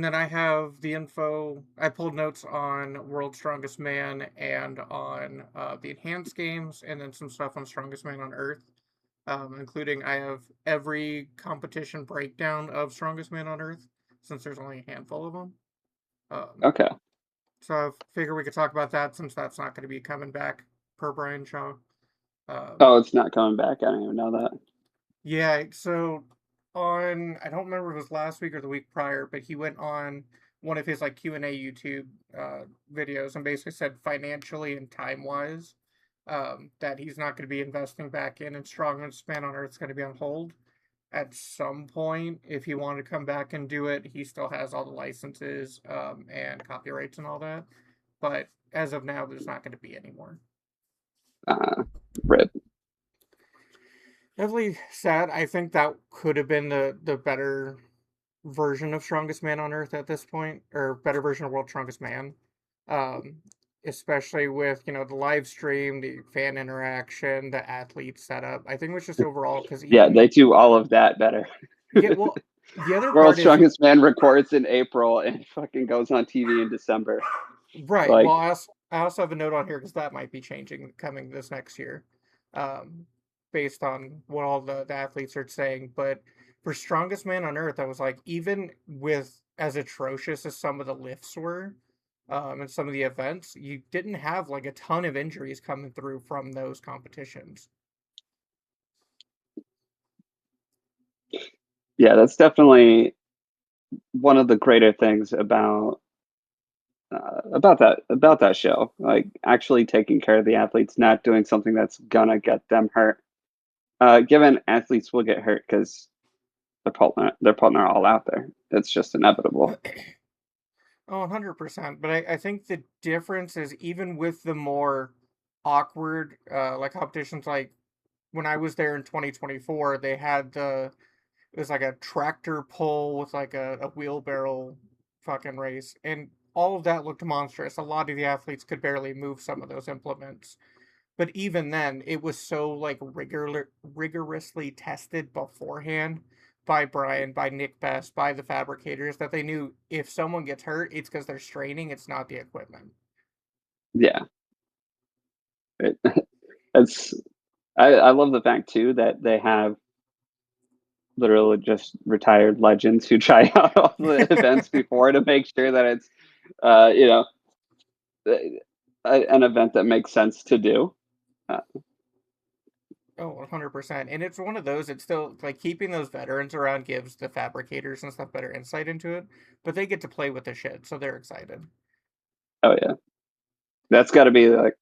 And then I have the info. I pulled notes on World's Strongest Man and on the Enhanced games, and then some stuff on Strongest Man on Earth, including I have every competition breakdown of Strongest Man on Earth, since there's only a handful of them. Um, Okay. so I figure we could talk about that since that's not going to be coming back per Brian Shaw. Um, Oh, it's not coming back. I don't even know that. Yeah, so on I don't remember if it was last week or the week prior, but he went on one of his like Q&A YouTube videos and basically said financially and time wise that he's not going to be investing back in and Strongest Man on Earth's going to be on hold at some point. If he wanted to come back and do it, he still has all the licenses and copyrights and all that. But as of now, there's not going to be any more. Uh, Rip. Definitely sad. I think that could have been the better version of Strongest Man on Earth at this point, or better version of World Strongest Man. Um, Especially with the live stream, the fan interaction, the athlete setup. I think it was just overall because Yeah, even they do all of that better. yeah, well, the other World's part is Strongest Man records in April and fucking goes on TV in December. right. Like, Well, I also have a note on here because that might be changing coming this next year, um, based on what all the athletes are saying. But for Strongest Man on Earth, I was like, even with as atrocious as some of the lifts were, and some of the events, you didn't have like a ton of injuries coming through from those competitions. yeah, that's definitely one of the greater things about that show. Like actually taking care of the athletes, not doing something that's gonna get them hurt. Given athletes will get hurt because they're putting their all out there. It's just inevitable. Oh, 100%. But I think the difference is even with the more awkward like competitions like when I was there in 2024, they had it was like a tractor pull with like a wheelbarrow fucking race, and all of that looked monstrous. A lot of the athletes could barely move some of those implements, but even then, it was so like rigorously tested beforehand by Brian, by Nick Best, by the fabricators that they knew if someone gets hurt, it's because they're straining. It's not the equipment. Yeah, it, it's. I love the fact too that they have literally just retired legends who try out all the events before to make sure that it's uh, you know an event that makes sense to do. Uh, Oh, 100%. And it's one of those, it's still like keeping those veterans around gives the fabricators and stuff better insight into it, but they get to play with the shit, so they're excited. oh yeah, that's got to be like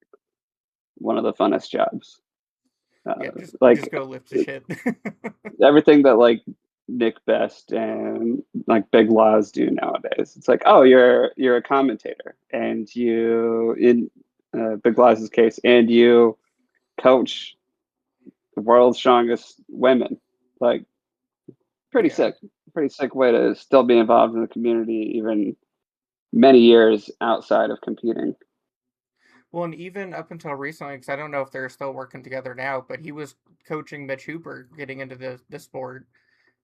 one of the funnest jobs. Yeah, just Like go lift the shit. everything that like Nick Best and like Big Laws do nowadays. It's like, oh, you're a commentator, and you in Big Laws' case, and you coach the world's strongest women. Like, pretty Yeah. sick, pretty sick way to still be involved in the community, even many years outside of competing. Well, and even up until recently, because I don't know if they're still working together now, but he was coaching Mitch Hooper getting into the sport,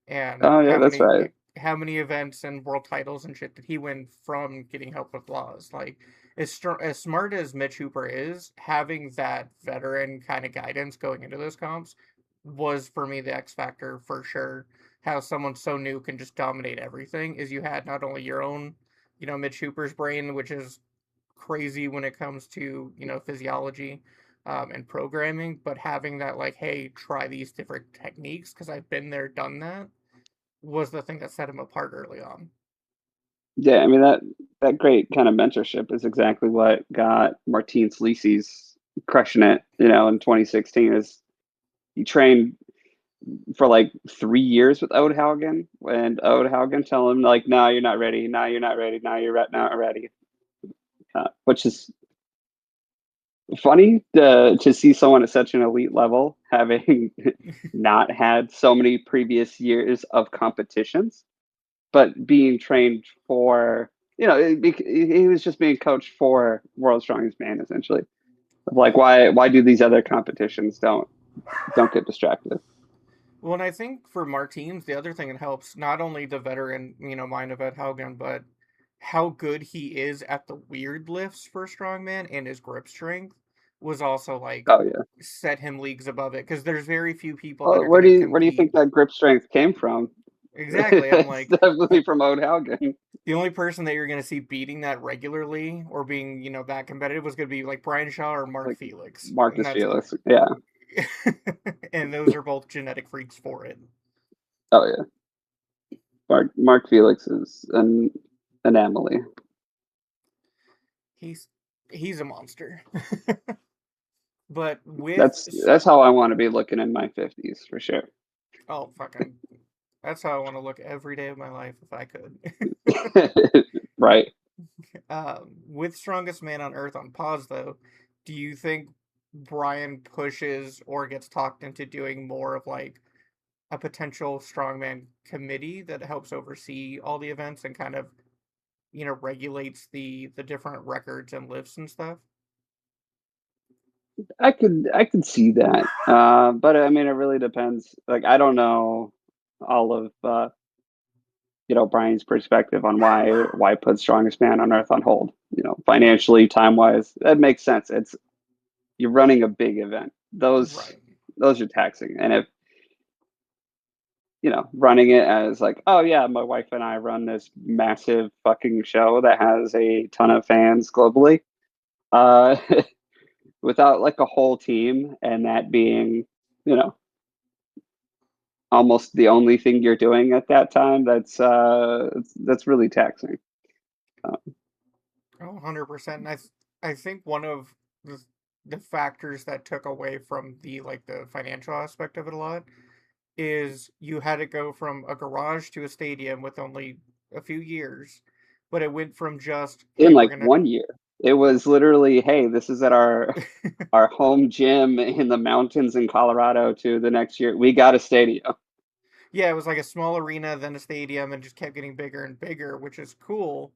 and Oh yeah, that's right. how many events and world titles and shit did he win from getting help with laws? Like as smart as Mitch Hooper is, having that veteran kind of guidance going into those comps was for me the X factor for sure. How someone so new can just dominate everything is you had not only your own, Mitch Hooper's brain, which is crazy when it comes to physiology and programming, but having that like, hey, try these different techniques because I've been there, done that was the thing that set him apart early on. Yeah, I mean that great kind of mentorship is exactly what got Martine Sleazy's crushing it, in 2016 is he trained for like 3 years with Ode Haugen, and Ode Haugen tell him like, no, you're not ready. No, you're not ready. No, you're not ready. Which is funny to see someone at such an elite level having not had so many previous years of competitions, but being trained for, he was just being coached for World's Strongest Man essentially. Like, why do these other competitions don't get distracted? Well, and I think for Martins, the other thing that helps not only the veteran, mind of Ed Haugen, but how good he is at the weird lifts for strongman and his grip strength was also like Oh yeah. set him leagues above it because there's very few people that Well, are going to where do you compete. think that grip strength came from? Exactly. I'm It's like, uh, definitely from Ode Haugen. the only person that you're going to see beating that regularly or being, that competitive was going to be like Brian Shaw or Mark Like Felix. And Marcus that's Felix. Yeah. and those are both genetic freaks for it. Oh yeah. Mark Felix is an anomaly. He's he's a monster. But That's how I want to be looking in my 50s for sure. oh fucking that's how I want to look every day of my life if I could. Right. With Strongest Man on Earth on pause though, do you think Brian pushes or gets talked into doing more of like a potential strongman committee that helps oversee all the events and kind of regulates the different records and lifts and stuff? I could see that. But I mean, it really depends. Like, I don't know all of Brian's perspective on why put Strongest Man on Earth on hold. Financially, time wise, that makes sense. It's you're running a big event. Right. Those are taxing, and if running it as like, oh yeah, my wife and I run this massive fucking show that has a ton of fans globally, uh, without like a whole team, and that being, you know, almost the only thing you're doing at that time, that's really taxing. Uh, Oh, 100%. And I think one of the the factors that took away from the like the financial aspect of it a lot is you had to go from a garage to a stadium with only a few years, but it went from just, in hey, we're like gonna. 1 year, it was literally, hey, this is at our home gym in the mountains in Colorado, to the next year we got a stadium. Yeah, it was like a small arena, then a stadium, and just kept getting bigger and bigger, which is cool.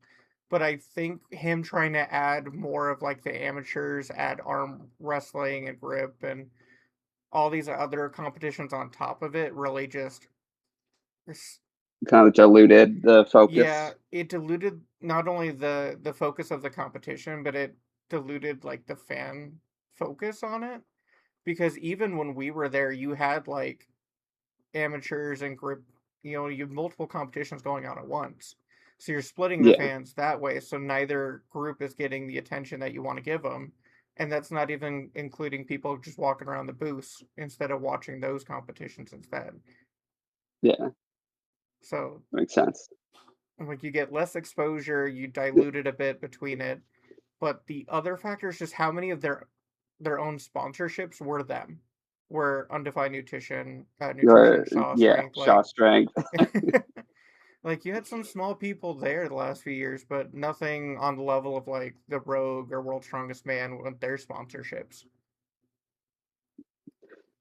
But I think him trying to add more of like the amateurs, add arm wrestling and grip and all these other competitions on top of it really just Kind of diluted the yeah, focus. it diluted not only the focus of the competition, but it diluted like the fan focus on it because even when we were there, you had like amateurs and group, you have multiple competitions going on at once. So you're splitting the Yeah, fans that way, so neither group is getting the attention that you want to give them. And that's not even including people just walking around the booths instead of watching those competitions instead. yeah, So makes sense. like you get less exposure, you dilute it a bit between it. But the other factor is just how many of their own sponsorships were them. Were Undefined Nutrition, Shaw Yeah, Strength, Shaw strength. like you had some small people there the last few years, but nothing on the level of like the Rogue or World's Strongest Man with their sponsorships.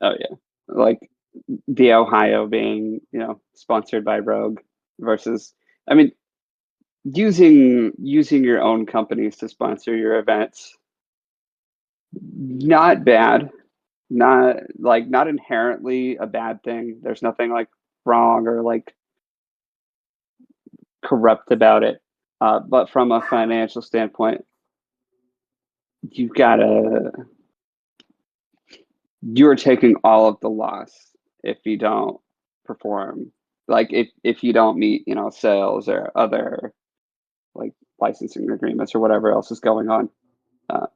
Oh yeah, like the Ohio being, sponsored by Rogue versus, I mean, using your own companies to sponsor your events, not bad, not inherently a bad thing. There's nothing like wrong or like corrupt about it. But from a financial standpoint, you've got to you're taking all of the loss if you don't perform. Like if you don't meet, sales or other like licensing agreements or whatever else is going on. Uh,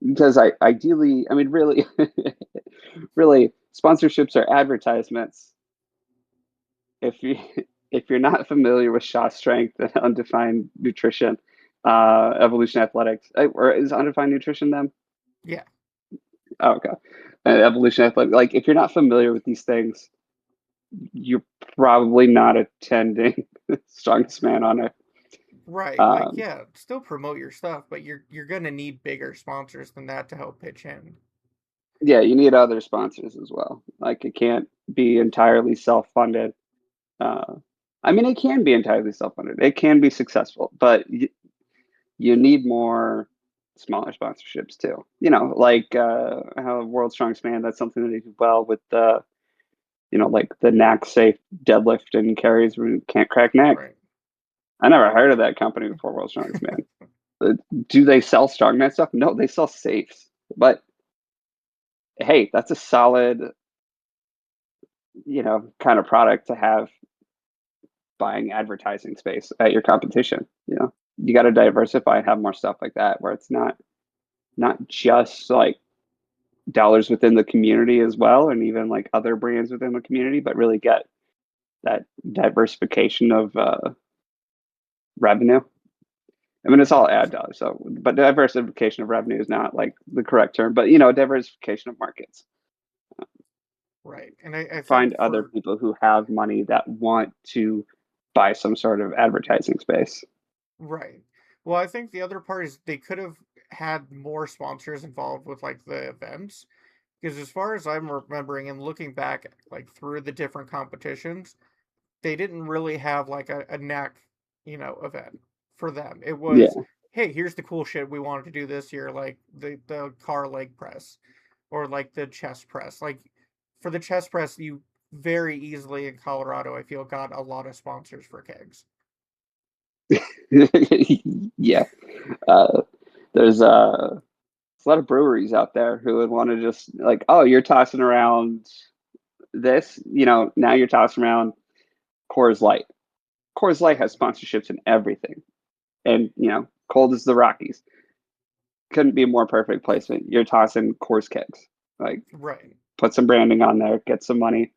because ideally, I mean, really, really, sponsorships are advertisements. If you if you're not familiar with Shaw Strength and Undefined Nutrition, Evolution Athletics, or is Undefined Nutrition them? Yeah, Oh, okay. Evolution Athletics. Like, if you're not familiar with these things, you're probably not attending Strongest Man on Earth. right. Like Um, yeah, still promote your stuff, but you're gonna need bigger sponsors than that to help pitch in. yeah, you need other sponsors as well. Like, it can't be entirely self-funded. Uh, I mean, it can be entirely self-funded. It can be successful, but you need more smaller sponsorships too. Like how World's Strongest Man. That's something that they do well with like the knack safe deadlift and carries when you can't crack neck. Right. I never heard of that company before, World's Strongest Man. Do they sell strongman stuff? No, they sell safes. But hey, that's a solid, kind of product to have buying advertising space at your competition. You got to diversify and have more stuff like that where it's not just like dollars within the community as well, and even like other brands within the community, but really get that diversification of revenue. I mean, it's all ad dollars, so but diversification of revenue is not like the correct term, but diversification of markets. Right. And I Find think other for people who have money that want to buy some sort of advertising space. right. Well, I think the other part is they could have had more sponsors involved with like the events. Because as far as I'm remembering and looking back like through the different competitions, they didn't really have like a neck, event for them. It was, Yeah, hey, here's the cool shit we wanted to do this year, like the car leg press or like the chest press. Like for the chest press, you very easily in Colorado, I feel, got a lot of sponsors for kegs. yeah. Uh, there's a lot of breweries out there who would want to just like, oh, you're tossing around this, now you're tossing around Coors Light. Coors Light has sponsorships and everything, and cold as the Rockies. Couldn't be a more perfect placement. You're tossing Coors kegs, like Right. put some branding on there, get some money,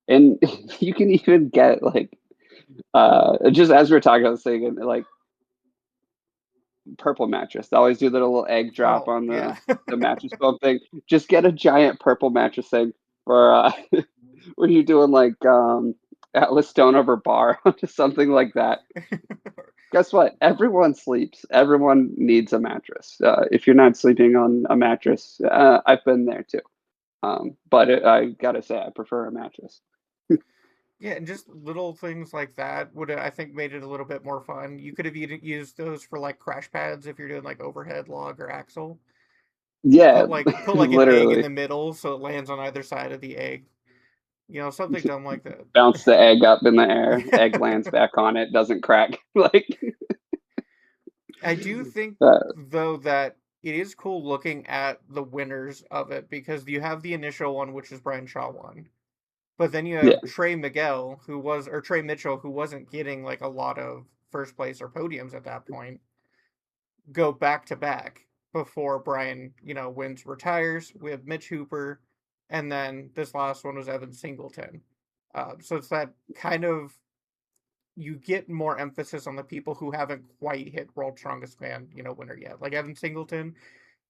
and you can even get like just as we're talking, I was thinking like purple mattress. They always do the little egg drop Oh, on the yeah. mattress foam thing. Just get a giant purple mattress thing for where you're doing like Atlas Stone over bar, just something like that. Guess what? Everyone sleeps. Everyone needs a mattress. If you're not sleeping on a mattress, I've been there too. But I gotta say, I prefer a mattress. Yeah, and just little things like that would I think made it a little bit more fun. You could have used those for like crash pads if you're doing like overhead log or axle. Yeah, Put like an egg in literally the middle so it lands on either side of the egg. Something dumb like that. bounce the egg up in the air. Egg lands back on it, doesn't crack. Like, I do think uh, though that it is cool looking at the winners of it because you have the initial one, which is Brian Shaw won. But then you yeah, have Trey Mitchell, who wasn't getting like a lot of first place or podiums at that point, go back to back before Brian, wins, retires. We have Mitch Hooper, and then this last one was Evan Singleton. So it's that kind of you get more emphasis on the people who haven't quite hit World Strongest Man, winner yet. Like Evan Singleton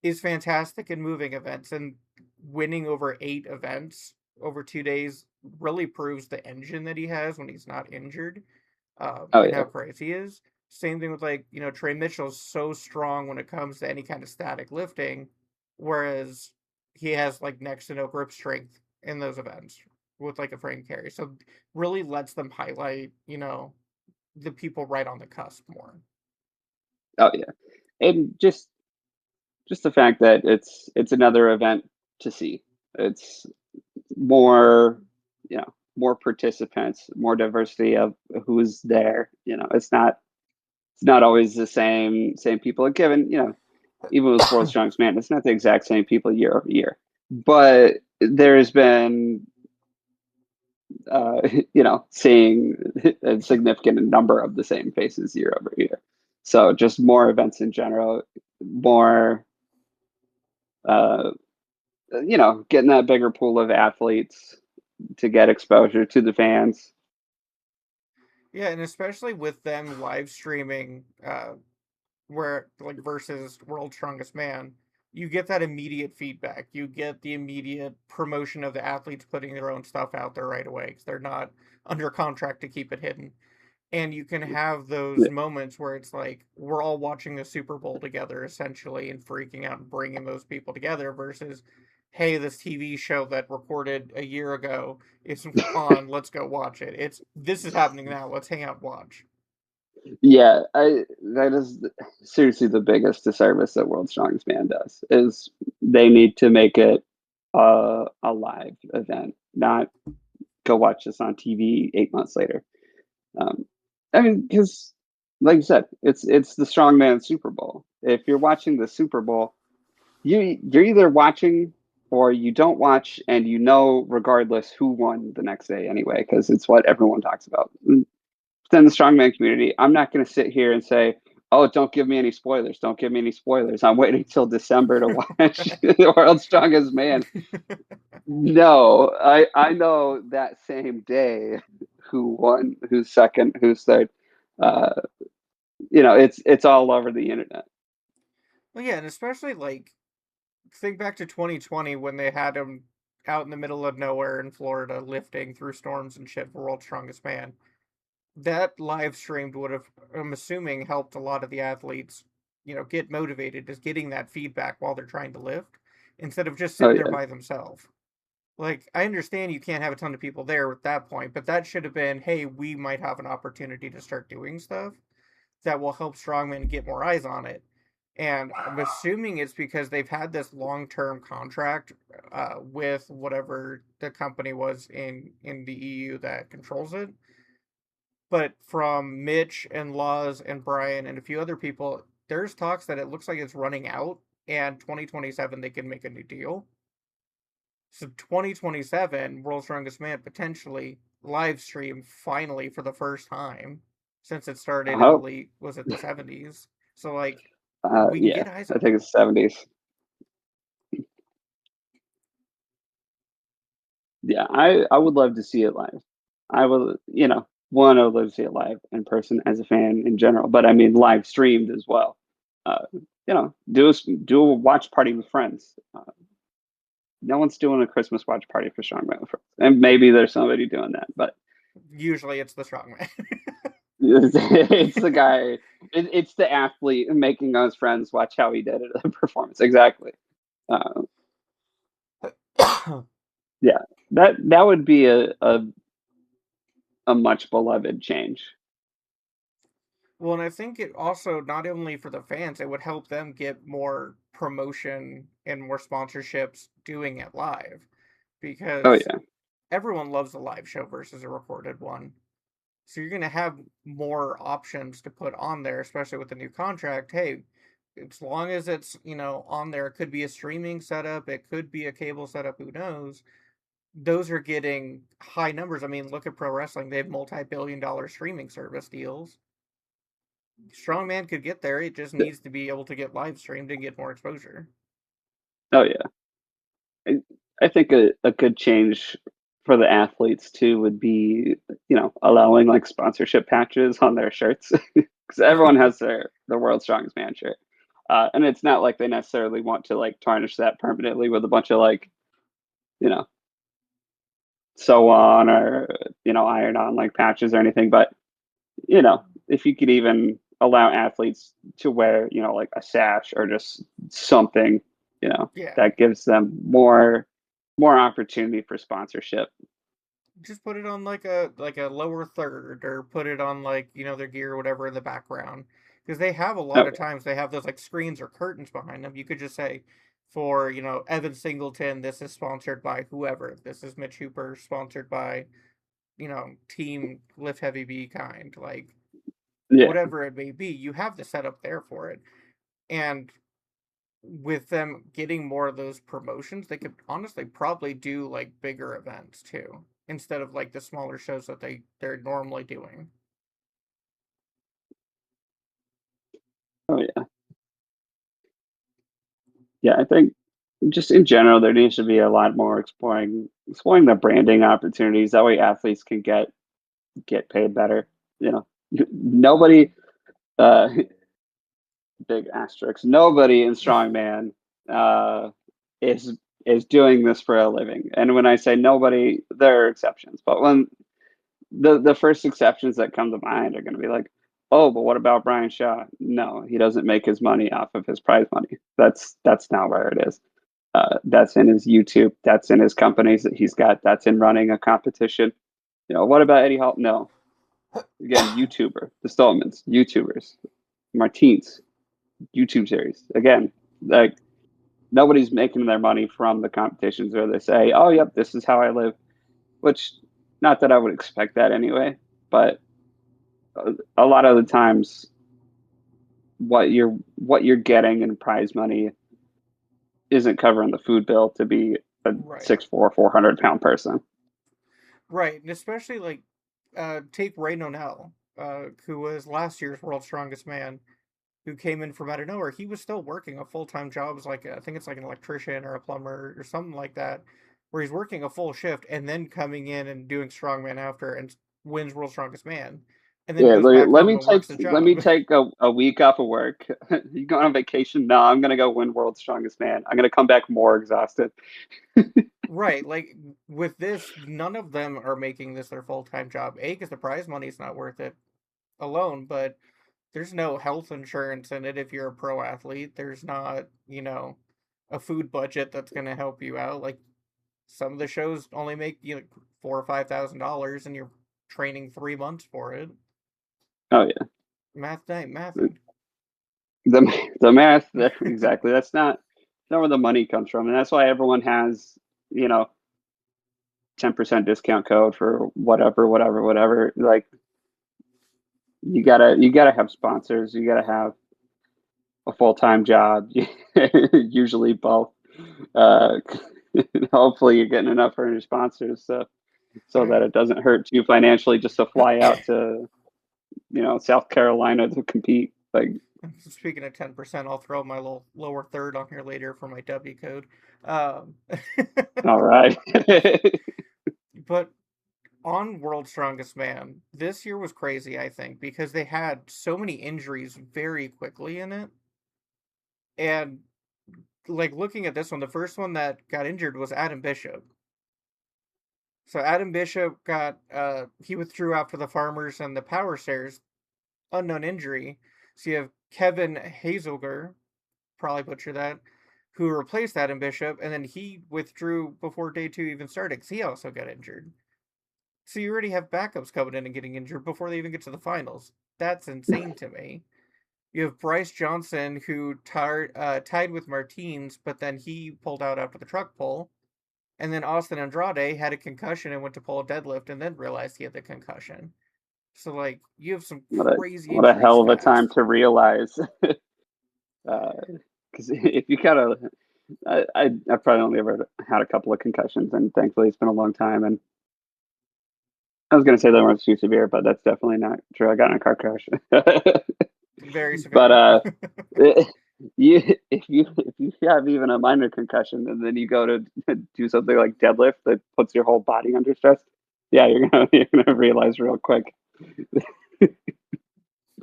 is fantastic in moving events and winning over 8 events over 2 days really proves the engine that he has when he's not injured, oh and yeah, how crazy he is. Same thing with like, Trey Mitchell's so strong when it comes to any kind of static lifting, whereas he has like next to no grip strength in those events with like a frame carry. So really lets them highlight, the people right on the cusp more. oh yeah, and just the fact that it's another event to see. It's more, more participants, more diversity of who's there. It's not always the same people. And given, even with World's Strongest Man, it's not the exact same people year over year, but there's been seeing a significant number of the same faces year over year. So just more events in general, more uh, getting that bigger pool of athletes to get exposure to the fans. Yeah, and especially with them live streaming, where like versus World's Strongest Man, you get that immediate feedback. You get the immediate promotion of the athletes putting their own stuff out there right away because they're not under contract to keep it hidden. And you can have those Yeah, moments where it's like we're all watching the Super Bowl together essentially and freaking out and bringing those people together versus hey, this TV show that recorded a year ago is on, let's go watch it. It's this is happening now, let's hang out and watch. yeah, that is seriously the biggest disservice that World's Strongest Man does is they need to make it a live event, not go watch this on TV 8 months later. Um, I mean, because like you said, it's the strongman Super Bowl. If you're watching the Super Bowl, you're either watching or you don't watch, and you know regardless who won the next day anyway, because it's what everyone talks about. Within the strongman community, I'm not going to sit here and say, "Oh, don't give me any spoilers. Don't give me any spoilers." I'm waiting till December to watch the World's Strongest Man. No, I know that same day who won, who's second, who's third. Uh, it's all over the internet. Well, yeah, and especially like think back to 2020 when they had him out in the middle of nowhere in Florida lifting through storms and shit for World's Strongest Man. That live streamed would have, I'm assuming, helped a lot of the athletes, get motivated, just getting that feedback while they're trying to lift instead of just Oh sitting there yeah, by themselves. Like, I understand you can't have a ton of people there at that point, but that should have been, hey, we might have an opportunity to start doing stuff that will help strongmen get more eyes on it. And I'm assuming it's because they've had this long-term contract with whatever the company was in the EU that controls it. But from Mitch and Laws and Brian and a few other people, there's talks that it looks like it's running out, and 2027 they can make a new deal. So 2027, World's Strongest Man potentially live stream finally for the first time since it started I in the hope. late, was it the 70s? So like we can Yeah, get eyes I on think it. it's '70s. Yeah, I would love to see it live. I would, one, I would love to see it live in person as a fan in general, but I mean live streamed as well. Do a watch party with friends. No one's doing a Christmas watch party for Strongman with friends, and maybe there's somebody doing that, but Usually it's the strongman. it's the guy. It's the athlete making us friends watch how he did it at the performance. Exactly. Uh, yeah, that would be a much beloved change. Well, and I think it also not only for the fans, it would help them get more promotion and more sponsorships doing it live Oh because yeah, everyone loves a live show versus a recorded one. So you're going to have more options to put on there, especially with the new contract. Hey, as long as it's, on there, it could be a streaming setup, it could be a cable setup, who knows. Those are getting high numbers. I mean, look at pro wrestling. They have multi-billion-dollar streaming service deals. Strongman could get there. It just needs to be able to get live streamed and get more exposure. oh yeah. I, I think a good change for the athletes too would be, allowing like sponsorship patches on their shirts because everyone has their World's Strongest Man shirt, and it's not like they necessarily want to like tarnish that permanently with a bunch of like, you know, sew on or iron on like patches or anything, but if you could even allow athletes to wear, like a sash or just something, Yeah, that gives them more opportunity for sponsorship. just put it on like a lower third, or put it on like their gear or whatever in the background, because they have a Oh lot of times they have those like screens or curtains behind them. You could just say for Evan Singleton, this is sponsored by whoever. This is Mitch Hooper, sponsored by Team Lift Heavy Be Kind, like yeah, whatever it may be. You have the setup there for it, and with them getting more of those promotions, they could honestly probably do like bigger events too, instead of like the smaller shows that they're normally doing. oh yeah, yeah. I think just in general, there needs to be a lot more exploring the branding opportunities. That way, athletes can get paid better. You know, nobody. Uh, big asterisk. Nobody in strongman uh, is is doing this for a living. And when I say nobody, there are exceptions. But when the first exceptions that come to mind are going to be like, oh, but what about Brian Shaw? No, he doesn't make his money off of his prize money. That's not where it is. That's in his YouTube. That's in his companies that he's got. That's in running a competition. What about Eddie Hall? No, again, YouTuber, the Stolmans, YouTubers, Martins, YouTube series. Again, like nobody's making their money from the competitions where they say, "Oh, yep, this is how I live," which Not that I would expect that anyway, but a lot of the times what you're getting in prize money isn't covering the food bill to be a Right. 6'4", 400 pound person. Right. And especially like take Ray Nonell, who was last year's world's strongest man, who came in from out of nowhere. He was still working a full-time job as like I think it's like an electrician or a plumber or something like that, where he's working a full shift and then coming in and doing strongman after and wins world's strongest man, and then Yeah, goes back let home me and take works a let me job. take a week off of work. You going on vacation? No, I'm gonna go win World's Strongest Man. I'm gonna come back more exhausted. Right, like with this, none of them are making this their full-time job. A, because the prize money's not worth it alone, but there's no health insurance in it if you're a pro athlete. There's not, a food budget that's going to help you out. Like some of the shows only make you like $4 or $5,000, and you're training 3 months for it. Oh yeah, Math night, mathing. the math exactly. That's not where the money comes from, and that's why everyone has you know 10% discount code for whatever, whatever, whatever. Like you gotta have sponsors. You gotta have a full time job. Usually both. Uh, hopefully, you're getting enough from your sponsors so that I it doesn't hurt you financially just to fly out to South Carolina to compete. Like, Speaking of 10%, I'll throw my little lower third on here later for my W code. Um, all right. but on World's Strongest Man, this year was crazy, I think, because they had so many injuries very quickly in it. And like looking at this one, the first one that got injured was Adam Bishop. So Adam Bishop got he withdrew after the Farmers and the Power Stairs, unknown injury. So you have Kevin Hazelger, probably butcher that, who replaced Adam Bishop, and then he withdrew before day two even started because he also got injured. So you already have backups coming in and getting injured before they even get to the finals. That's insane to me. You have Bryce Johnson, who tied with Martins, but then he pulled out after the truck pull. And then Austin Andrade had a concussion and went to pull a deadlift and then realized he had the concussion. So, like, you have some crazy What a injuries hell of a time fast. to realize. Because if you gotta, I probably only ever had a couple of concussions, and thankfully it's been a long time. And I was gonna say they weren't too severe, but that's definitely not true. I got in a car crash. Very But severe. it, if you have even a minor concussion and then you go to do something like deadlift that puts your whole body under stress, yeah, you're gonna realize real quick.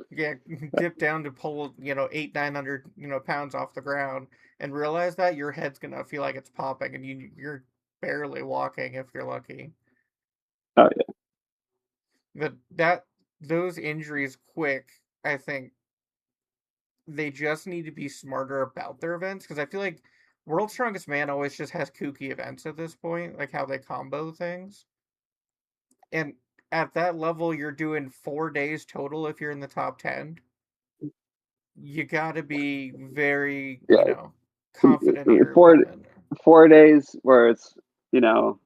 Yeah, dip down to pull, 800, 900, pounds off the ground and realize that your head's gonna feel like it's popping and you're barely walking if you're lucky. Oh But those injuries quick, I think they just need to be smarter about their events because I feel like World's Strongest Man always just has kooky events at this point, like how they combo things. And at that level, you're doing 4 days total if you're in the top 10. You gotta be very, yeah, confident in yeah. your Four equipment. 4 days where it's you know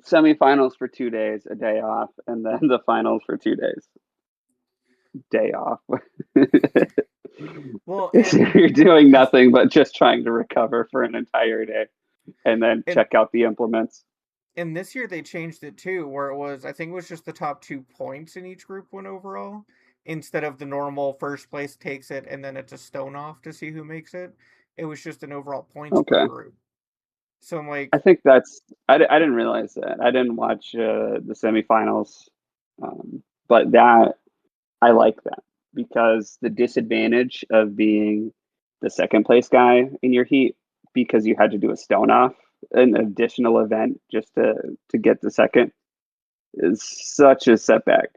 semifinals for 2 days, a day off, and then the finals for 2 days, day off. Well, You're doing nothing but just trying to recover for an entire day and then and check out the implements. and this year they changed it too, where it was I think it was just the top 2 points in each group went overall, instead of the normal first place takes it and then it's a stone off to see who makes it. It was just an overall points per Okay. group. So I'm like, I think I didn't realize that. I didn't watch the semifinals, but that I like that because the disadvantage of being the second place guy in your heat because you had to do a stone off, an additional event just to get the second is such a setback.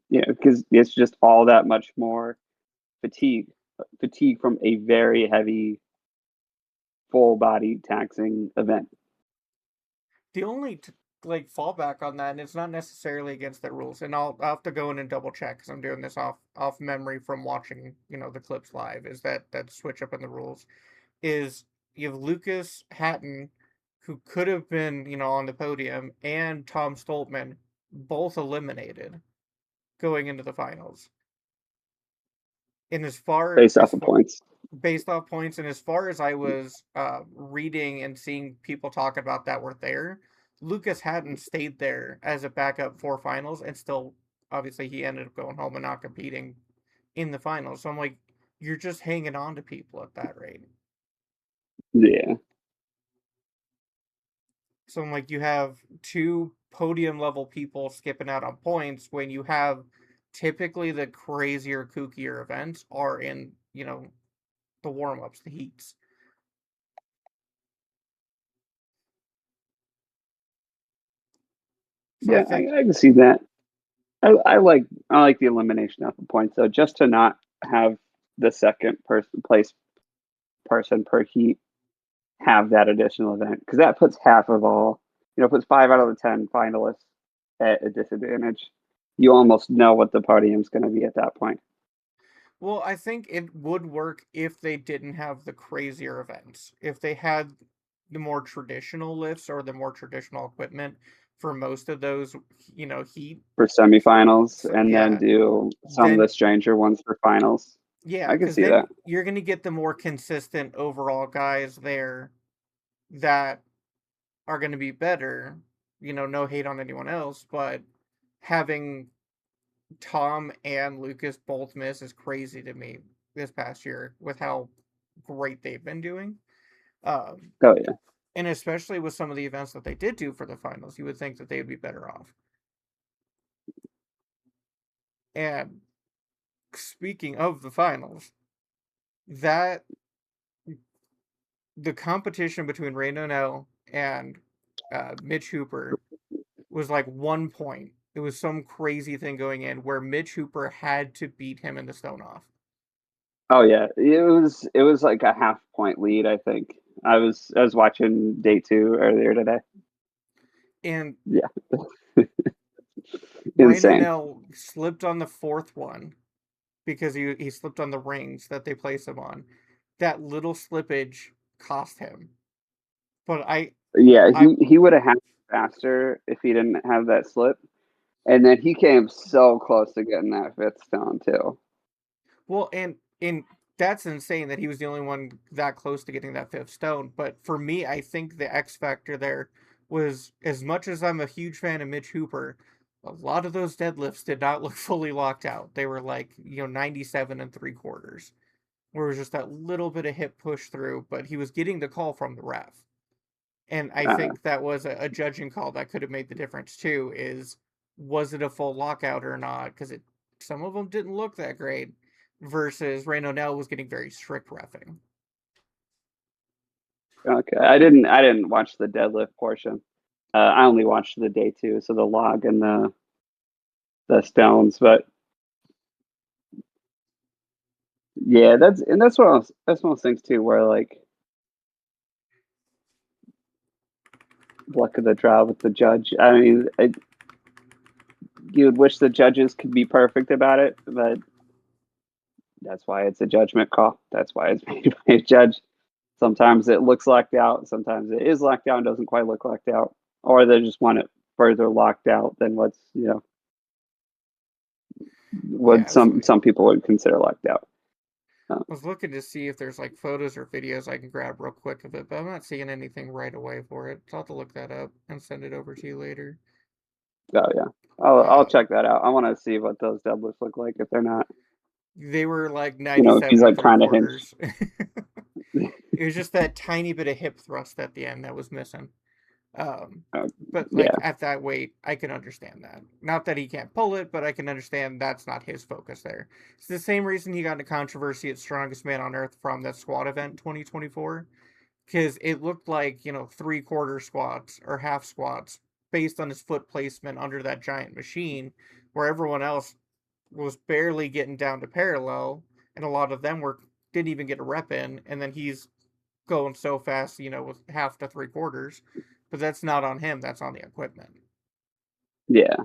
Because it's just all that much more fatigue, fatigue from a very heavy, full body taxing event. the only like fallback on that, and it's not necessarily against the rules. And I'll have to go in and double check because I'm doing this off memory from watching the clips live. Is that switch up in the rules is you have Lucas Hatton, who could have been, on the podium, and Tom Stoltman both eliminated going into the finals. And as far based off as of far, points. based off points, and as far as I was reading and seeing people talk about that were there, Lucas hadn't stayed there as a backup for finals, and still, obviously, he ended up going home and not competing in the finals. So I'm like, you're just hanging on to people at that rate. Yeah, So I'm like, you have two podium level people skipping out on points when you have typically the crazier, kookier events are in, the warm ups, the heats. So I yeah, think, I can see that. I like the elimination off of points though, just to not have the second place person per heat have that additional event because that puts half of all, puts 5 out of the 10 finalists at a disadvantage. You almost know what the podium's going to be at that point. well, I think it would work if they didn't have the crazier events. If they had the more traditional lifts or the more traditional equipment for most of those, heat. For semifinals So, and then yeah, do some of the then stranger ones for finals. yeah, I can because see that. then you're gonna get the more consistent overall guys there that are gonna be better. No hate on anyone else, but having Tom and Lucas both miss is crazy to me this past year with how great they've been doing. Um, Oh yeah. and especially with some of the events that they did do for the finals, you would think that they would be better off. And speaking of the finals, that the competition between Ray Nonell and Mitch Hooper was like 1 point. It was some crazy thing going in where Mitch Hooper had to beat him in the stone off. Oh yeah. It was like a half point lead, I think. I was watching day two earlier today. And Yeah. Ray Insane. Nonell slipped on the fourth one because he slipped on the rings that they place him on. That little slippage cost him. But Yeah, I he would have had faster if he didn't have that slip. And then he came so close to getting that fifth stone too. well, and that's insane that he was the only one that close to getting that fifth stone. But for me, I think the X factor there was, as much as I'm a huge fan of Mitch Hooper, a lot of those deadlifts did not look fully locked out. They were like, 97 and three quarters, where it was just that little bit of hip push through, but he was getting the call from the ref. And I Uh, think that was a judging call that could have made the difference too. Is was it a full lockout or not? Because some of them didn't look that great. Versus Ray O'Neill was getting very strict refing. okay, I didn't watch the deadlift portion. I only watched the day two, so the log and the stones. But yeah, that's one of those things too, where like luck of the draw with the judge. I mean, you would wish the judges could be perfect about it, but that's why it's a judgment call. That's why it's made by a judge. Sometimes it looks locked out. Sometimes it is locked out and doesn't quite look locked out, or they just want it further locked out than what's what Yeah, some people would consider locked out. I was looking to see if there's like photos or videos I can grab real quick of it, but I'm not seeing anything right away for it. So I'll have to look that up and send it over to you later. Oh yeah, I'll Um, check that out. I want to see what those deadlifts look like if they're not, they were like if he's 97 and like three trying to hinge. quarters. It was just that tiny bit of hip thrust at the end that was missing. Um, Uh, but like yeah, at that weight, I can understand that. Not that he can't pull it, but I can understand that's not his focus there. It's the same reason he got into controversy at Strongest Man on Earth from that squat event 2024, because it looked like, 3/4 squats or half squats based on his foot placement under that giant machine, where everyone else was barely getting down to parallel, and a lot of them didn't even get a rep in, and then he's going so fast, with half to three quarters. But that's not on him, that's on the equipment. yeah.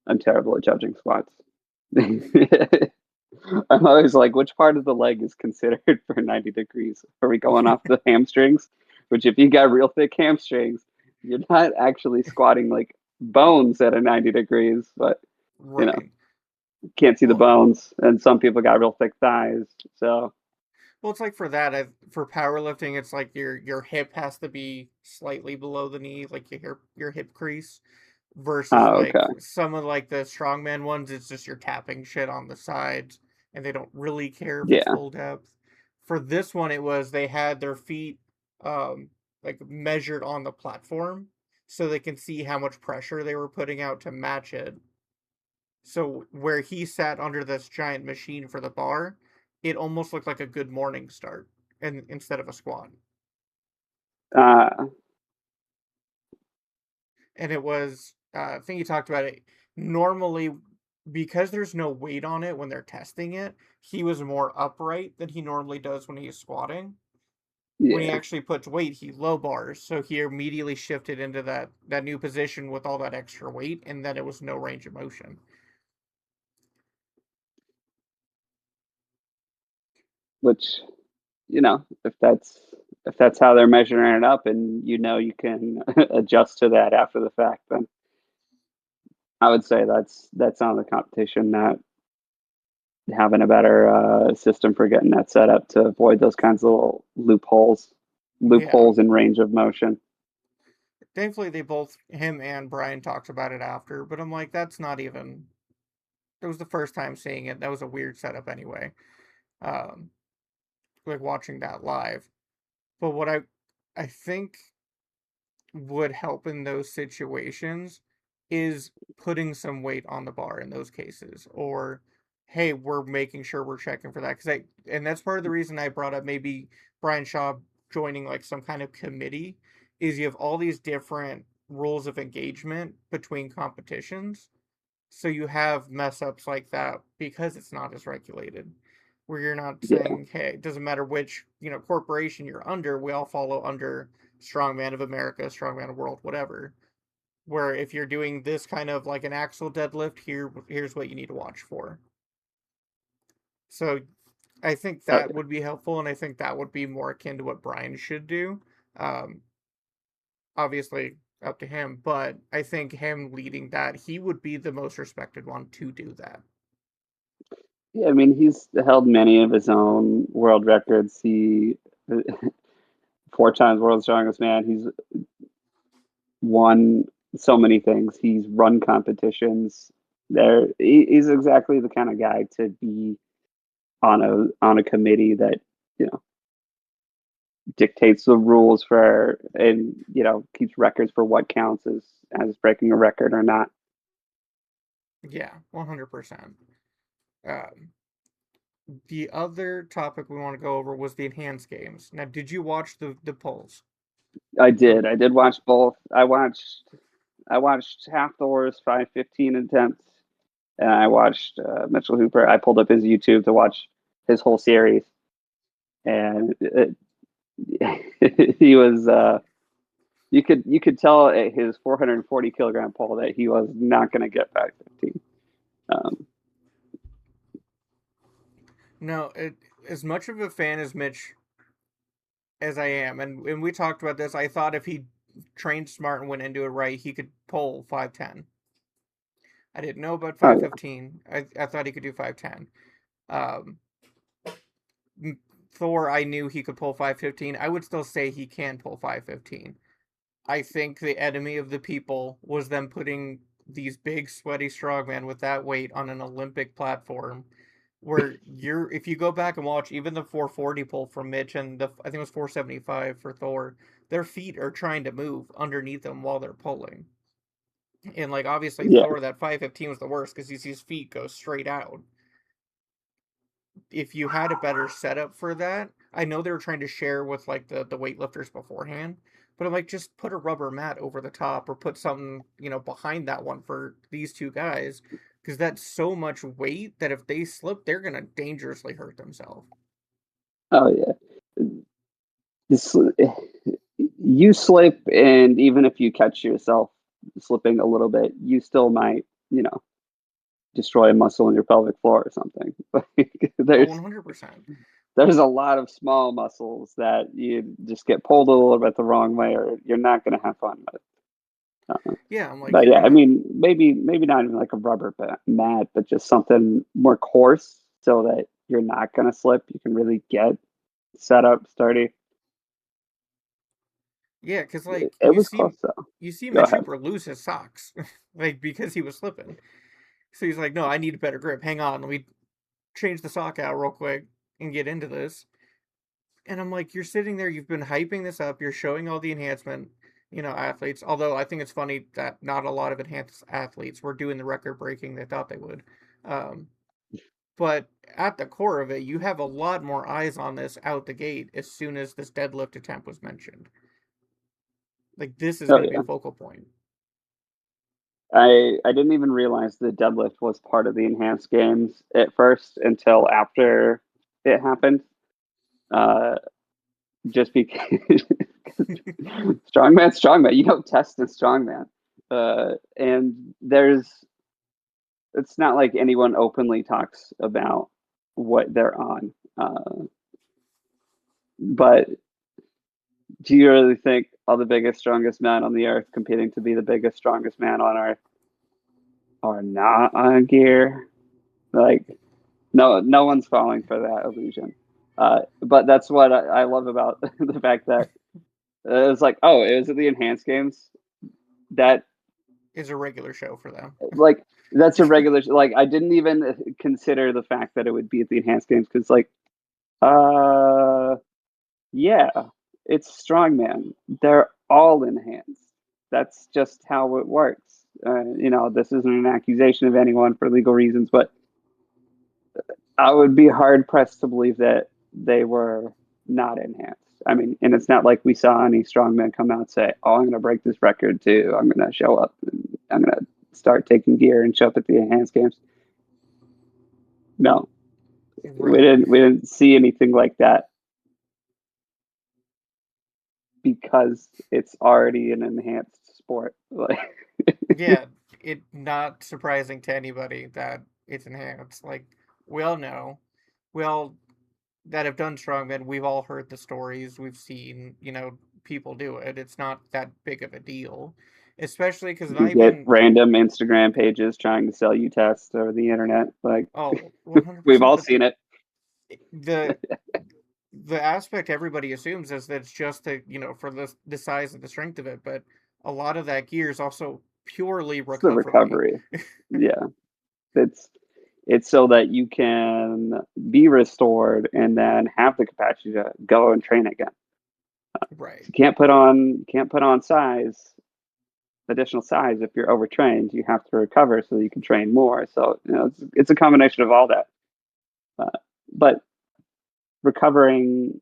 I'm terrible at judging squats. I'm always like, which part of the leg is considered for 90 degrees? Are we going off the hamstrings? Which, if you got real thick hamstrings, you're not actually squatting like bones at a 90 degrees, but you know, Right. can't see the Well, bones. And some people got real thick thighs. So, well, it's like for that, for powerlifting, it's like your hip has to be slightly below the knee, like your hip crease, versus oh, like okay. some of like the strongman ones, it's just you're tapping shit on the sides, and they don't really care if it's Yeah. full depth. For this one, it was they had their feet um like measured on the platform, so they can see how much pressure they were putting out to match it. So where he sat under this giant machine for the bar, it almost looked like a good morning start, and instead of a squat. Uh, And it was, I think he talked about it. Normally, because there's no weight on it when they're testing it, he was more upright than he normally does when he's squatting. When he yeah. actually puts weight, he low bars, so he immediately shifted into that new position with all that extra weight, and then it was no range of motion. Which, if that's how they're measuring it up, and you can adjust to that after the fact, then I would say that's on the competition, not having a better system for getting that set up to avoid those kinds of little Yeah, loopholes in range of motion. thankfully they both him and Brian talked about it after, but I'm like, that's not even. It was the first time seeing it. That was a weird setup anyway. Um, like watching that live. But what I think would help in those situations is putting some weight on the bar in those cases, or hey, we're making sure we're checking for that, because I and that's part of the reason I brought up maybe Brian Shaw joining like some kind of committee, is you have all these different rules of engagement between competitions, so you have mess ups like that because it's not as regulated, where you're not Yeah, saying, hey, it doesn't matter which, corporation you're under, we all follow under Strongman of America, Strongman of World, whatever. Where if you're doing this kind of like an axle deadlift, here's what you need to watch for. So I think oh, that would be helpful, and I think that would be more akin to what Brian should do. Um, Obviously up to him, but I think him leading that, he would be the most respected one to do that. yeah. I mean, he's held many of his own world records. He 4 times world's strongest man. He's won so many things. He's run competitions. He's exactly the kind of guy to be on a committee that you know dictates the rules for, and keeps records for what counts as breaking a record or not. Yeah, 100%. Um, the other topic we want to go over was the enhanced games. Now, did you watch the polls I from? did. I did watch both. I watched half Thor's 5:15 attempts, and I watched Mitchell Hooper. I pulled up his YouTube to watch his whole series, and he was. You could tell at his 440 kilogram pull that he was not going to get 5:15. Um, No, as much of a fan as Mitch as I am, and we talked about this, I thought if he trained smart and went into it right, he could pull 510. I didn't know about oh 515. I thought he could do 510. Um, Thor, I knew he could pull 515. I would still say he can pull 515. I think the enemy of the people was them putting these big, sweaty strongmen with that weight on an Olympic platform. Where if you go back and watch even the 440 pull from Mitch and I think it was 475 for Thor, their feet are trying to move underneath them while they're pulling. And like obviously yeah, Thor, that 515 was the worst because his feet go straight out. If you had a better setup for that, I know they were trying to share with like the weightlifters beforehand, but I'm like, just put a rubber mat over the top or put something, behind that one for these two guys, because that's so much weight that if they slip, they're gonna dangerously hurt themselves. oh yeah. This, you slip, and even if you catch yourself slipping a little bit, you still might, destroy a muscle in your pelvic floor or something. Like, Oh, there's 100%. there's a lot of small muscles that you just get pulled a little bit the wrong way, or you're not going to have fun with. Yeah, I'm like, But you're yeah, I gonna. mean, maybe not even like a rubber mat, but just something more coarse so that you're not going to slip. You can really get set up sturdy. Yeah, because like It was close though. you see Go my ahead. trooper lose his socks, like because he was slipping. So he's like, no, I need a better grip. Hang on, let me change the sock out real quick and get into this. And I'm like, you're sitting there, you've been hyping this up, you're showing all the enhancement, athletes. Although I think it's funny that not a lot of enhanced athletes were doing the record breaking they thought they would. Um, but at the core of it, you have a lot more eyes on this out the gate as soon as this deadlift attempt was mentioned. Like, this is Oh going to be a yeah. focal point. I didn't even realize the deadlift was part of the enhanced games at first until after it happened. Uh, just because strongman, you don't test in strongman. And it's not like anyone openly talks about what they're on. But do you really think all the biggest, strongest men on the earth competing to be the biggest, strongest man on earth are not on gear? Like, no one's falling for that illusion. But that's what I love about the fact that it's like, oh, it was at the enhanced games. That Is a regular show for them. like that's a regular. Like, I didn't even consider the fact that it would be at the enhanced games because, like, uh, yeah, it's strongman. They're all enhanced. That's just how it works. This isn't an accusation of anyone for legal reasons, but I would be hard pressed to believe that they were not enhanced. I mean, and it's not like we saw any strongmen come out and say, "Oh, I'm going to break this record too. I'm going to show up and I'm going to start taking gear and show up at the enhanced games." No, we Right. didn't. We didn't see anything like that because it's already an enhanced sport. Like, Yeah, it not surprising to anybody that it's enhanced. Like, we all know. We all that have done strongman, we've all heard the stories. We've seen, people do it. It's not that big of a deal. Especially because you not get even. random Instagram pages trying to sell you tests over the internet. Like, Oh, we've 100%. all But seen it. the the aspect everybody assumes is that it's just for the size and the strength of it, but a lot of that gear is also purely It's the recovery. recovery. Yeah, it's it's so that you can be restored and then have the capacity to go and train again. Right. You can't put on additional size if you're overtrained. You have to recover so you can train more. So it's a combination of all that. Uh, but recovering,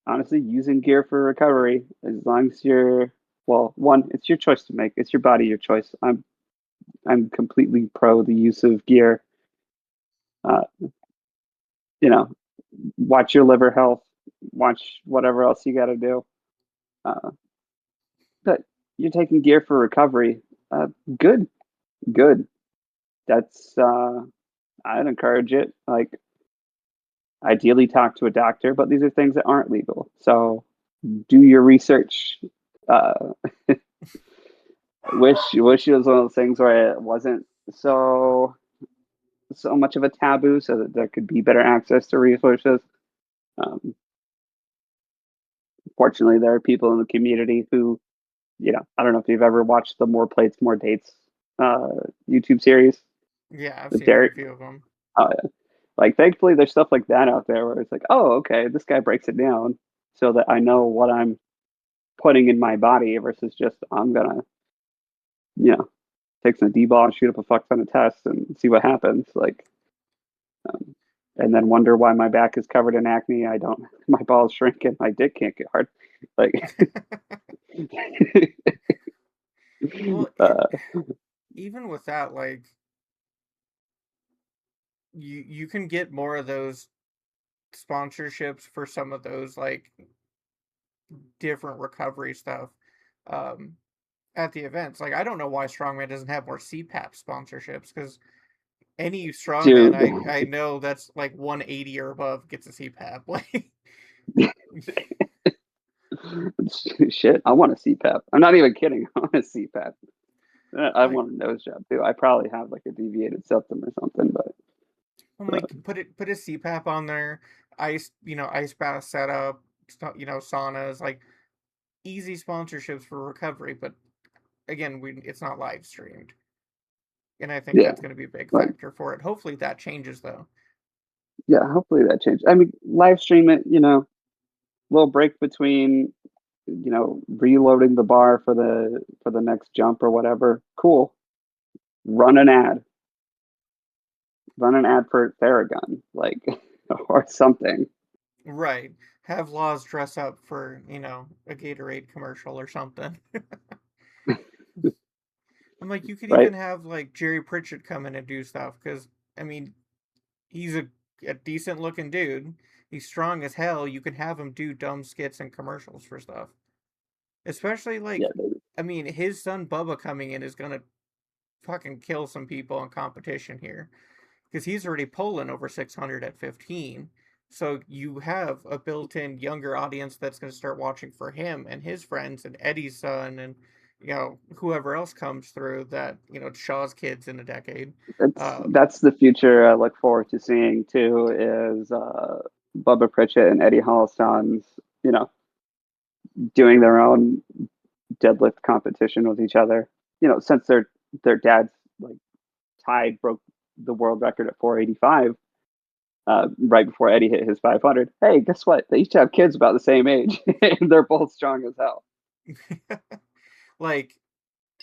honestly, using gear for recovery, as long as you're well, one, it's your choice to make. It's your body, your choice. I'm completely pro the use of gear. Uh, you know, watch your liver health, watch whatever else you got to do. Uh, but you're taking gear for recovery. Good, good. That's I'd encourage it. Like, ideally, talk to a doctor, but these are things that aren't legal. So do your research. Uh, wish it was one of those things where it wasn't so much of a taboo, so that there could be better access to resources. Um, Fortunately, there are people in the community who, I don't know if you've ever watched the More Plates, More Dates uh, YouTube series Yeah, I've with seen quite a Derek. few of them. Like, thankfully, there's stuff like that out there where it's like, oh, okay, this guy breaks it down so that I know what I'm putting in my body versus just I'm gonna, you know, take some D-ball and shoot up a fuck ton of tests and see what happens. Like, um, and then wonder why my back is covered in acne. My balls shrink and my dick can't get hard. Like, Well, and uh, even with that, like you can get more of those sponsorships for some of those like different recovery stuff um at the events. Like, I don't know why Strongman doesn't have more CPAP sponsorships, because any strongman to I know that's like 180 or above gets a CPAP. Like, shit. I want a CPAP. I'm not even kidding. I want a CPAP. I like want a nose job too. I probably have like a deviated septum or something, but I'm like put a CPAP on there, ice bath setup, saunas, like easy sponsorships for recovery. But again, it's not live streamed, and I think yeah, that's going to be a big like factor for it. Hopefully that changes though. yeah. Hopefully that changes. I mean, live stream it. Little break between reloading the bar for the next jump or whatever. Cool. Run an ad. Run an ad for Theragun, like or something. Right. Have Laws dress up for, a Gatorade commercial or something. I'm like, you could Right? even have like Jerry Pritchett come in and do stuff because, I mean, he's a decent looking dude. He's strong as hell. You can have him do dumb skits and commercials for stuff. Especially Yeah, like, I mean, his son Bubba coming in is gonna fucking kill some people in competition here because he's already pulling over 600 at 15. So you have a built-in younger audience that's going to start watching for him and his friends and Eddie's son and whoever else comes through that Shaw's kids in a decade. that's the future I look forward to seeing too. Is Bubba Pritchett and Eddie Hallstein's, you know, doing their own deadlift competition with each other. Since their dads like tied broke the world record at 485 right before Eddie hit his 500. Hey, guess what? They each have kids about the same age, and they're both strong as hell. like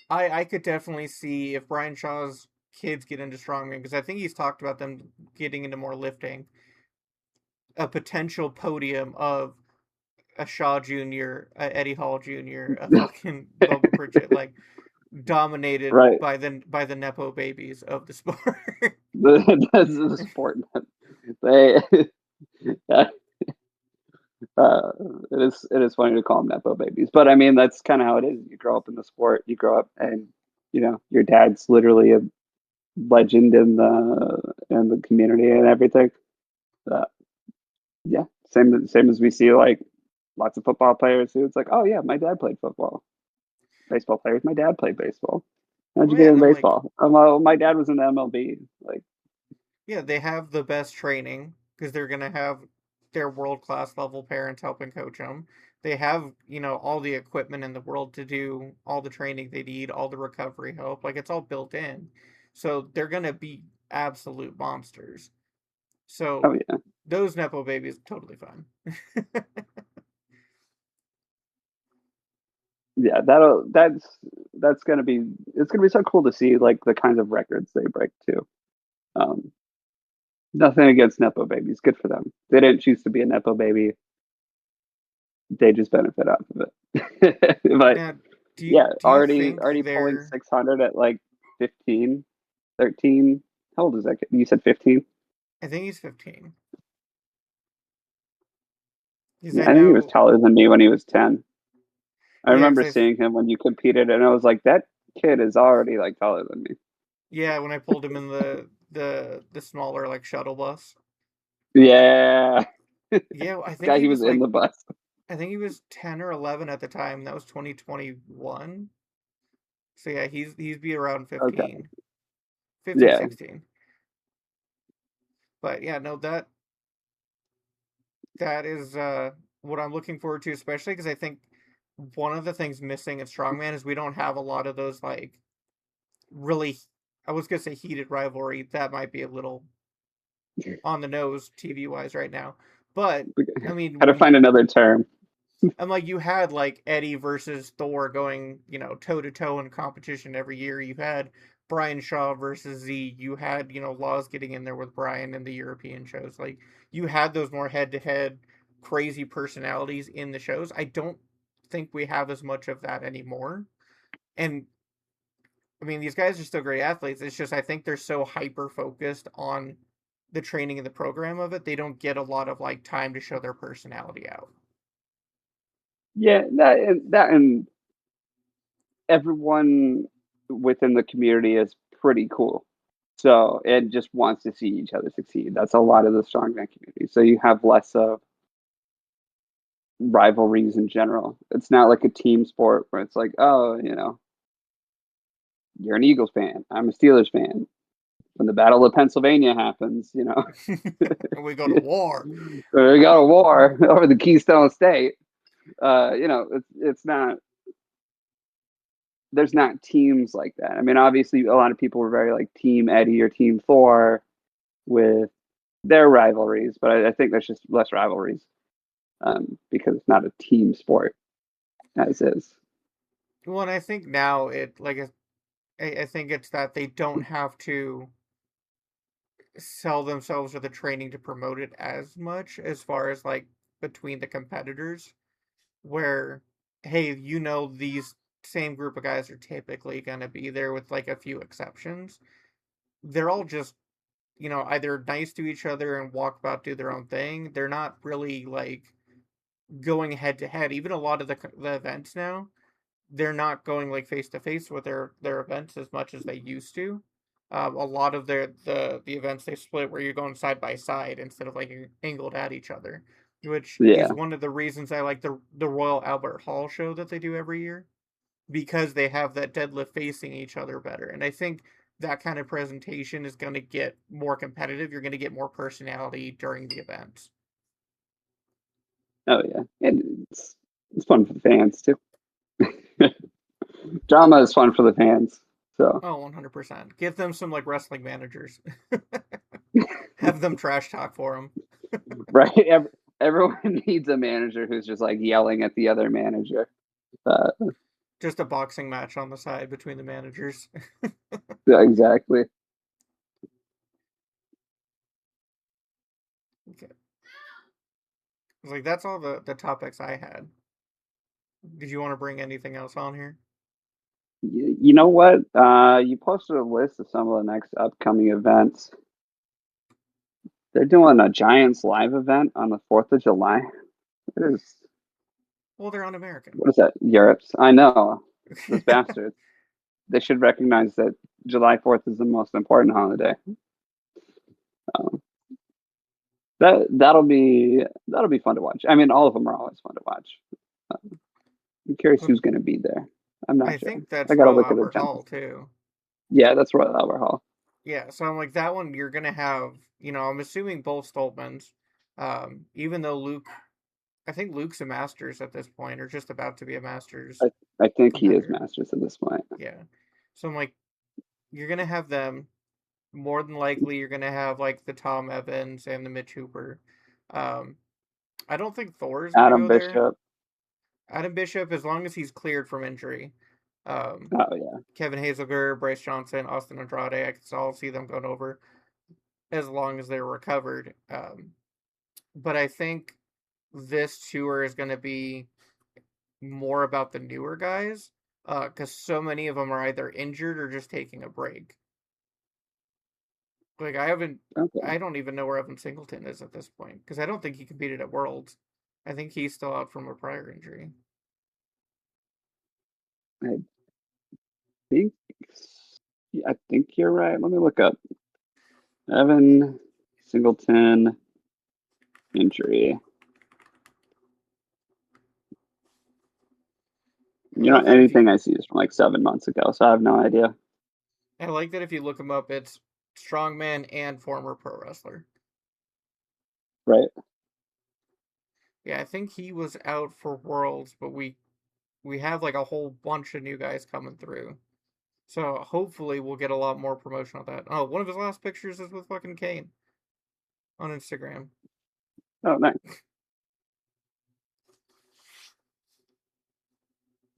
I could definitely see if Brian Shaw's kids get into strongman because I think he's talked about them getting into more lifting, a potential podium of a Shaw Jr., a Eddie Hall Jr., a fucking Bubba Pritchett, like dominated Right. by the nepo babies of the sport. That's the sport. They, uh, it is funny to call them nepo babies, but I mean that's kind of how it is. You grow up in the sport. You grow up, and your dad's literally a legend in the community and everything. Uh, yeah, same as we see like lots of football players who it's like, oh yeah, my dad played football. Baseball players, my dad played baseball. How'd you Well, get yeah, and in I'm like, baseball? Well, my dad was in the MLB. Like, yeah, they have the best training because they're gonna have their world class level parents helping coach them. They have all the equipment in the world to do all the training they need, all the recovery help. Like it's all built in, so they're gonna be absolute monsters. So oh yeah, those nepo babies totally fine. yeah. That's gonna be it's gonna be so cool to see like the kinds of records they break too. Um, Nothing against nepo babies, good for them. They didn't choose to be a nepo baby. They just benefit off of it. But Now, do you yeah, do you think already pulling they're? 600 at like 15, 13. How old is that kid? You said 15? I think he's 15. Because Yeah, I I think he was know, taller than me when he was 10. I yeah, remember seeing him when you competed, and I was like, that kid is already like taller than me. yeah, when I pulled him in the smaller like shuttle bus. Yeah, Yeah, I think guy, he he was was in like, the bus. I think he was 10 or 11 at the time. That was 2021. So yeah, he's be around Okay, 15, 15, yeah, 16. But yeah, no, that is what I'm looking forward to, especially because I think one of the things missing in Strongman is we don't have a lot of those like really, I was gonna say heated rivalry. That might be a little on the nose TV wise right now. But I had to mean, find another term. I'm like you had like Eddie versus Thor going, toe to toe in competition every year. You had Brian Shaw versus Z. You had, Laws getting in there with Brian in the European shows. Like you had those more head to head crazy personalities in the shows. I don't think we have as much of that anymore. And I mean, these guys are still great athletes. It's just I think they're so hyper focused on the training and the program of it, they don't get a lot of like time to show their personality out. Yeah, that and everyone within the community is pretty cool. So it just wants to see each other succeed. That's a lot of the strongman community. So you have less of rivalries in general. It's not like a team sport where it's like, oh, you're an Eagles fan. I'm a Steelers fan. When the Battle of Pennsylvania happens, We go to war. we got a war over the Keystone State. It's not. There's not teams like that. I mean, obviously, a lot of people were very like Team Eddie or Team Thor with their rivalries, but I think there's just less rivalries because it's not a team sport as is. Well, and I think now I think it's that they don't have to sell themselves or the training to promote it as much as far as like between the competitors, where hey, these same group of guys are typically going to be there with like a few exceptions. They're all just either nice to each other and walk about do their own thing. They're not really like going head to head. Even a lot of the events now, they're not going like face to face with their events as much as they used to. A lot of the events they split where you're going side by side instead of like angled at each other, which is Yeah. one of the reasons I like the Royal Albert Hall show that they do every year, because they have that deadlift facing each other better. And I think that kind of presentation is going to get more competitive. You're going to get more personality during the events. Oh yeah, and it's fun for the fans too. Drama is fun for the fans. So Oh, 100%. Give them some like wrestling managers. Have them trash talk for them. right, everyone needs a manager who's just like yelling at the other manager. Uh, Just a boxing match on the side between the managers. yeah, exactly. Okay. I was like, that's all the topics I had. Did you want to bring anything else on here? You know what? You posted a list of some of the next upcoming events. They're doing a Giants live event on the 4th of July. It is, Well, they're un-American. what is that? Europe's. I know. Those bastards. They should recognize that July 4th is the most important holiday. Um, that'll be fun to watch. I mean, all of them are always fun to watch. I'm curious Well, who's going to be there. I'm not I sure. think I that's gotta Royal look at the Albert agenda. Hall too. Yeah, that's Royal Albert Hall. Yeah, so I'm like that one. You're gonna have, I'm assuming both Stoltmans. Even though I think Luke's a Masters at this point, or just about to be a Masters I think he is competitor. Masters at this point. Yeah, so I'm like, you're gonna have them. More than likely, you're gonna have like the Tom Evans and the Mitch Hooper. Um, I don't think Thor is gonna Adam go there. Bishop. Adam Bishop, as long as he's cleared from injury. Um, Oh yeah. Kevin Hazelger, Bryce Johnson, Austin Andrade, I can all see them going over as long as they're recovered. But I think this tour is going to be more about the newer guys because so many of them are either injured or just taking a break. Like Okay. I don't even know where Evan Singleton is at this point because I don't think he competed at Worlds. I think he's still out from a prior injury. I think I think you're right. Let me look up Evan Singleton injury. I like that if you Anything I see is from like 7 months ago, so I have no idea. I like that if you look him up, it's strongman and former pro wrestler. Right. Yeah, I think he was out for Worlds, but we have like a whole bunch of new guys coming through. So hopefully we'll get a lot more promotion on that. Oh, one of his last pictures is with fucking Kane on Instagram. Oh, nice.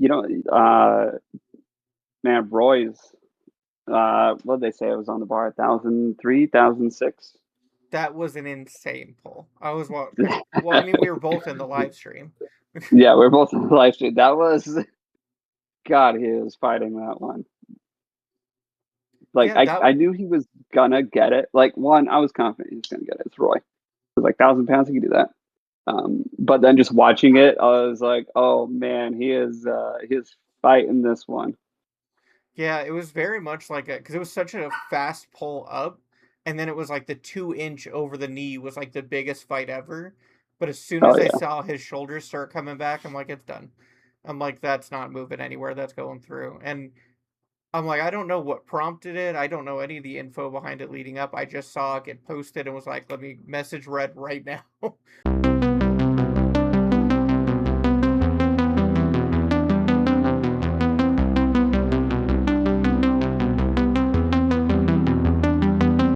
You know, man, Roy's. What did they say? It was on the bar 1,003, 1,006. That was an insane pull. I was watching. Well, I mean, we were both in the live stream. Yeah, we're both in the live stream. That was God. He was fighting that one. Like Yeah, I knew he was gonna get it. Like one, I was confident he was gonna get it. It's Roy. It was like 1,000 pounds. He could do that. But then just watching it, I was like, oh man, he is fighting this one. Yeah, it was very much like a because it was such a fast pull up, and then it was like the 2 inch over the knee was like the biggest fight ever. But as soon Oh as I yeah. saw his shoulders start coming back, I'm like, it's done. I'm like, that's not moving anywhere. That's going through. And I'm like, I don't know what prompted it. I don't know any of the info behind it leading up. I just saw it get posted and was like, let me message Red right now.